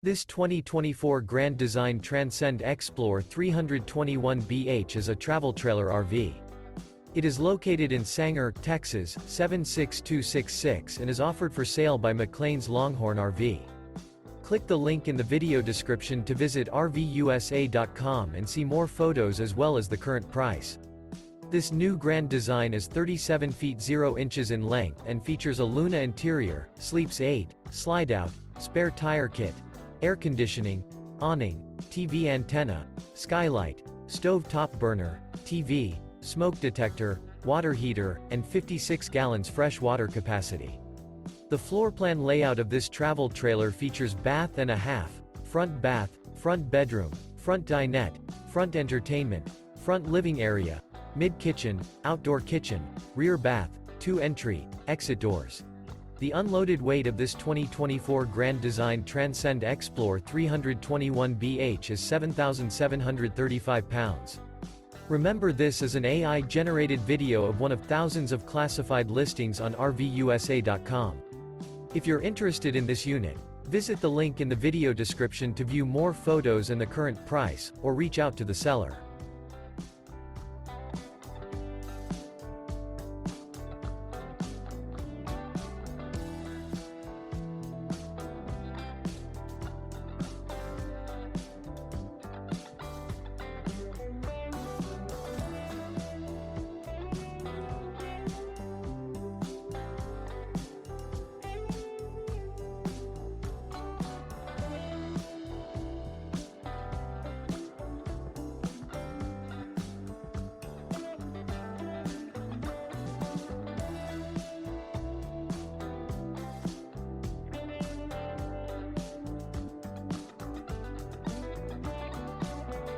This 2024 Grand Design Transcend Xplor 321BH is a travel trailer RV. It is located in Sanger, Texas, 76266 and is offered for sale by McClain's Longhorn RV. Click the link in the video description to visit RVUSA.com and see more photos as well as the current price. This new Grand Design is 37 feet 0 inches in length and features a Luna interior, sleeps 8, Slideout, spare tire kit, air conditioning, awning, TV antenna, skylight, stove top burner, TV, smoke detector, water heater, and 56 gallons fresh water capacity. The floor plan layout of this travel trailer features bath and a half, front bath, front bedroom, front dinette, front entertainment, front living area, mid-kitchen, outdoor kitchen, rear bath, 2 entry, exit doors. The unloaded weight of this 2024 Grand Design Transcend Xplor 321BH is 7,735 pounds. Remember, this is an AI-generated video of one of thousands of classified listings on RVUSA.com. If you're interested in this unit, visit the link in the video description to view more photos and the current price, or reach out to the seller.